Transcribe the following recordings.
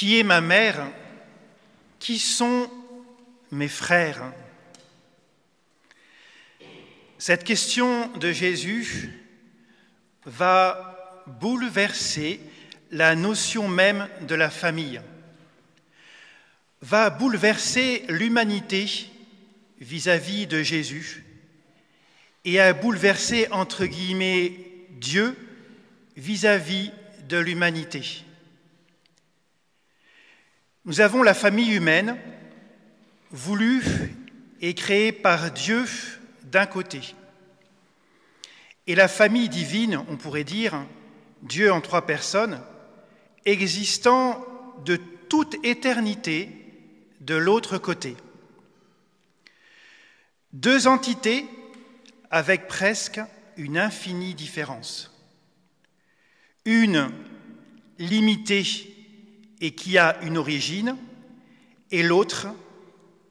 Qui est ma mère? Qui sont mes frères? Cette question de Jésus va bouleverser la notion même de la famille, va bouleverser l'humanité vis-à-vis de Jésus et a bouleversé, entre guillemets, Dieu vis-à-vis de l'humanité. Nous avons la famille humaine, voulue et créée par Dieu d'un côté, et la famille divine, on pourrait dire, Dieu en trois personnes, existant de toute éternité de l'autre côté. Deux entités avec presque une infinie différence. Une limitée et qui a une origine, et l'autre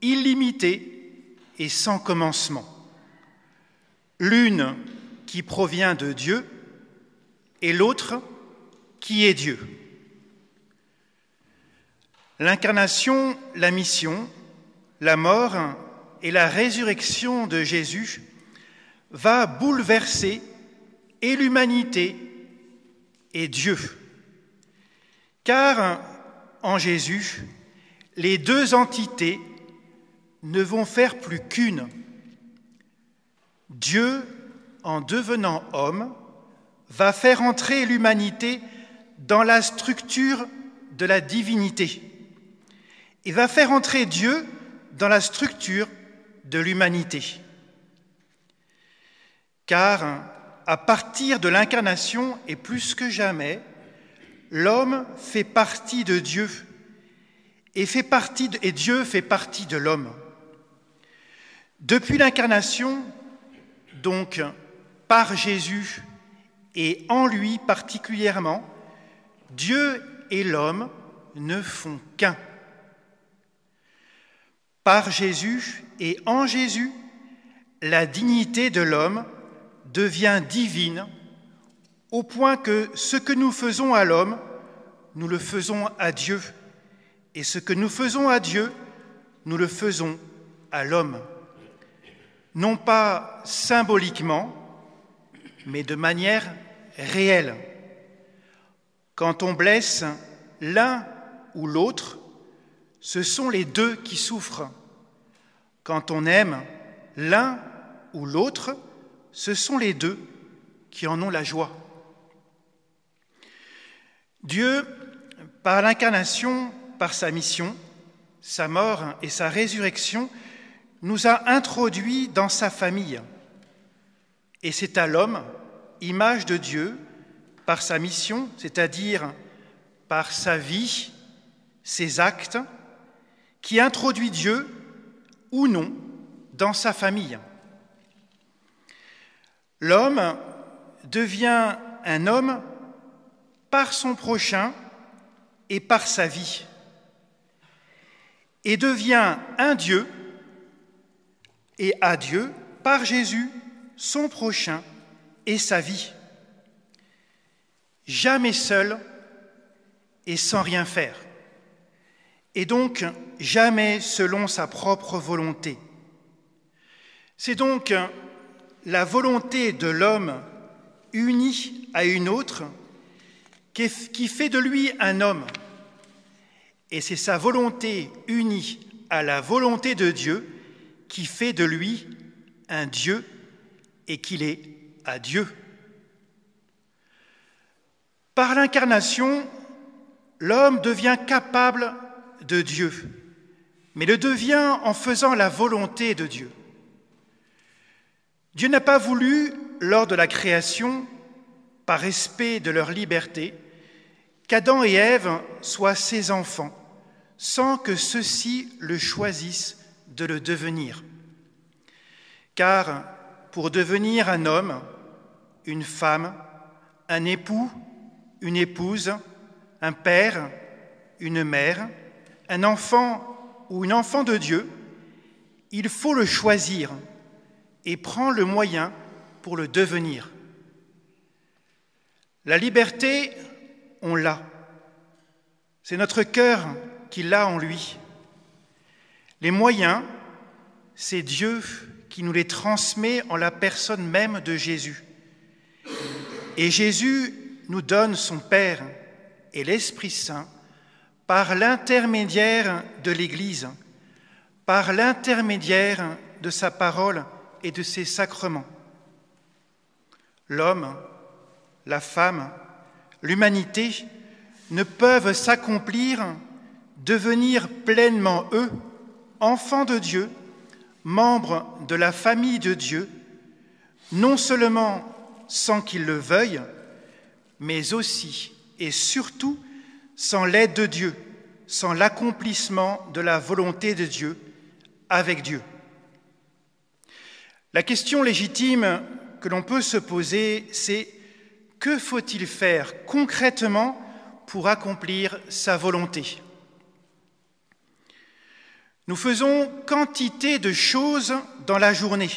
illimitée et sans commencement. L'une qui provient de Dieu et l'autre qui est Dieu. L'incarnation, la mission, la mort et la résurrection de Jésus va bouleverser et l'humanité et Dieu. Car en Jésus, les deux entités ne vont faire plus qu'une. Dieu, en devenant homme, va faire entrer l'humanité dans la structure de la divinité et va faire entrer Dieu dans la structure de l'humanité. Car à partir de l'incarnation et plus que jamais, l'homme fait partie de Dieu et Dieu fait partie de l'homme. Depuis l'incarnation, donc par Jésus et en lui particulièrement, Dieu et l'homme ne font qu'un. Par Jésus et en Jésus, la dignité de l'homme devient divine au point que ce que nous faisons à l'homme, nous le faisons à Dieu. Et ce que nous faisons à Dieu, nous le faisons à l'homme. Non pas symboliquement, mais de manière réelle. Quand on blesse l'un ou l'autre, ce sont les deux qui souffrent. Quand on aime l'un ou l'autre, ce sont les deux qui en ont la joie. Dieu, par l'incarnation, par sa mission, sa mort et sa résurrection, nous a introduits dans sa famille. Et c'est à l'homme, image de Dieu, par sa mission, c'est-à-dire par sa vie, ses actes, qui introduit Dieu, ou non, dans sa famille. L'homme devient un homme par son prochain et par sa vie, et devient un Dieu et à Dieu par Jésus, son prochain et sa vie. Jamais seul et sans rien faire, et donc jamais selon sa propre volonté. C'est donc la volonté de l'homme uni à une autre qui fait de lui un homme. Et c'est sa volonté unie à la volonté de Dieu qui fait de lui un Dieu et qu'il est à Dieu. Par l'incarnation, l'homme devient capable de Dieu, mais le devient en faisant la volonté de Dieu. Dieu n'a pas voulu, lors de la création, par respect de leur liberté, qu'Adam et Ève soient ses enfants, sans que ceux-ci le choisissent de le devenir. Car pour devenir un homme, une femme, un époux, une épouse, un père, une mère, un enfant ou une enfant de Dieu, il faut le choisir et prendre le moyen pour le devenir. La liberté, on l'a. C'est notre cœur qui l'a en lui. Les moyens, c'est Dieu qui nous les transmet en la personne même de Jésus. Et Jésus nous donne son Père et l'Esprit Saint par l'intermédiaire de l'Église, par l'intermédiaire de sa parole et de ses sacrements. L'homme, la femme, l'humanité ne peuvent s'accomplir, devenir pleinement eux, enfants de Dieu, membres de la famille de Dieu, non seulement sans qu'ils le veuillent, mais aussi et surtout sans l'aide de Dieu, sans l'accomplissement de la volonté de Dieu avec Dieu. La question légitime que l'on peut se poser, c'est que faut-il faire concrètement pour accomplir sa volonté ? Nous faisons quantité de choses dans la journée,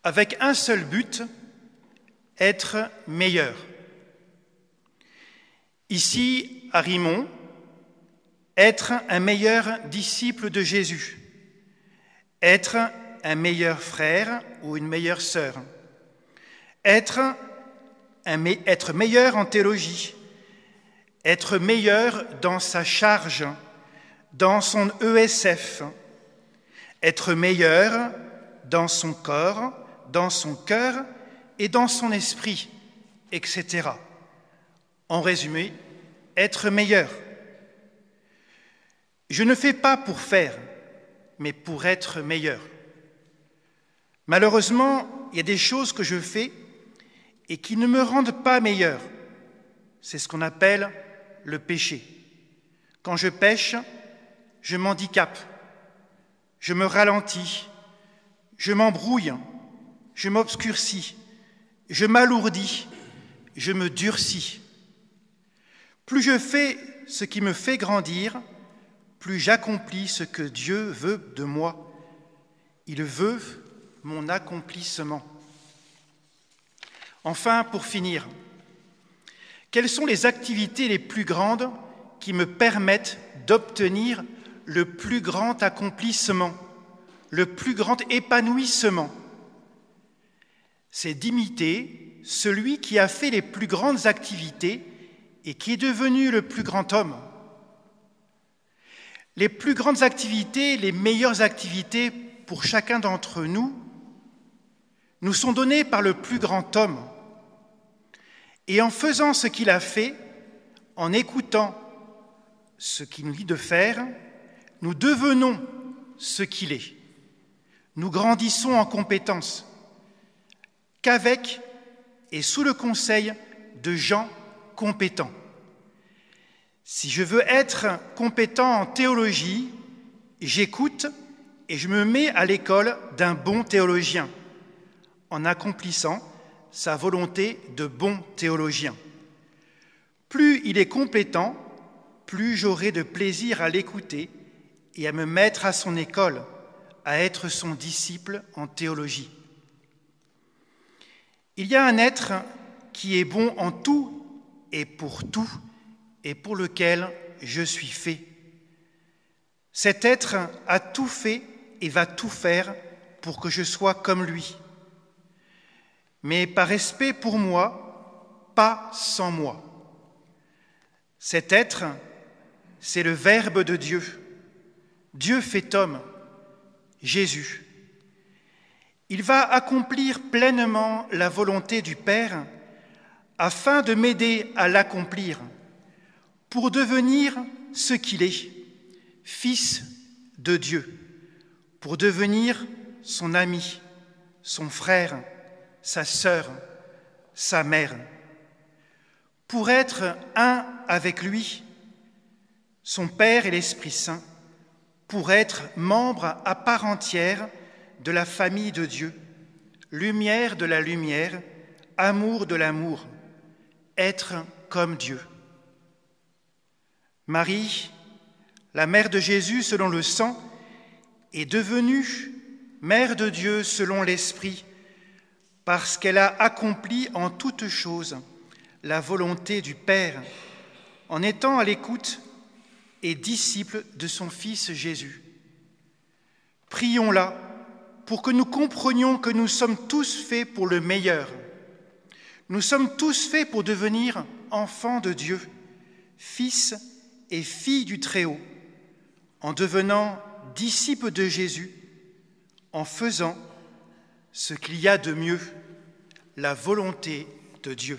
avec un seul but, être meilleur. Ici, à Rimont, être un meilleur disciple de Jésus, être un meilleur frère ou une meilleure sœur, être meilleur en théologie, être meilleur dans sa charge, dans son ESF, être meilleur dans son corps, dans son cœur et dans son esprit, etc. En résumé, être meilleur. Je ne fais pas pour faire, mais pour être meilleur. Malheureusement, il y a des choses que je fais et qui ne me rendent pas meilleur. C'est ce qu'on appelle le péché. Quand je pêche, je m'handicape, je me ralentis, je m'embrouille, je m'obscurcis, je m'alourdis, je me durcis. Plus je fais ce qui me fait grandir, plus j'accomplis ce que Dieu veut de moi. Il veut mon accomplissement. Enfin, pour finir, quelles sont les activités les plus grandes qui me permettent d'obtenir le plus grand accomplissement, le plus grand épanouissement? C'est d'imiter celui qui a fait les plus grandes activités et qui est devenu le plus grand homme. Les plus grandes activités, les meilleures activités pour chacun d'entre nous, nous sont données par le plus grand homme. Et en faisant ce qu'il a fait, en écoutant ce qu'il nous dit de faire, nous devenons ce qu'il est. Nous grandissons en compétences, qu'avec et sous le conseil de gens compétents. Si je veux être compétent en théologie, j'écoute et je me mets à l'école d'un bon théologien, en accomplissant sa volonté de bon théologien. Plus il est compétent, plus j'aurai de plaisir à l'écouter et à me mettre à son école, à être son disciple en théologie. Il y a un être qui est bon en tout et pour lequel je suis fait. Cet être a tout fait et va tout faire pour que je sois comme lui. Mais par respect pour moi, pas sans moi. Cet être, c'est le Verbe de Dieu. Dieu fait homme, Jésus. Il va accomplir pleinement la volonté du Père afin de m'aider à l'accomplir, pour devenir ce qu'il est, Fils de Dieu, pour devenir son ami, son frère, sa sœur, sa mère, pour être un avec lui, son Père et l'Esprit Saint, pour être membre à part entière de la famille de Dieu, lumière de la lumière, amour de l'amour, être comme Dieu. Marie, la mère de Jésus selon le sang, est devenue mère de Dieu selon l'Esprit, parce qu'elle a accompli en toutes choses la volonté du Père, en étant à l'écoute et disciple de son Fils Jésus. Prions-la pour que nous comprenions que nous sommes tous faits pour le meilleur. Nous sommes tous faits pour devenir enfants de Dieu, fils et filles du Très-Haut, en devenant disciples de Jésus, en faisant ce qu'il y a de mieux, la volonté de Dieu.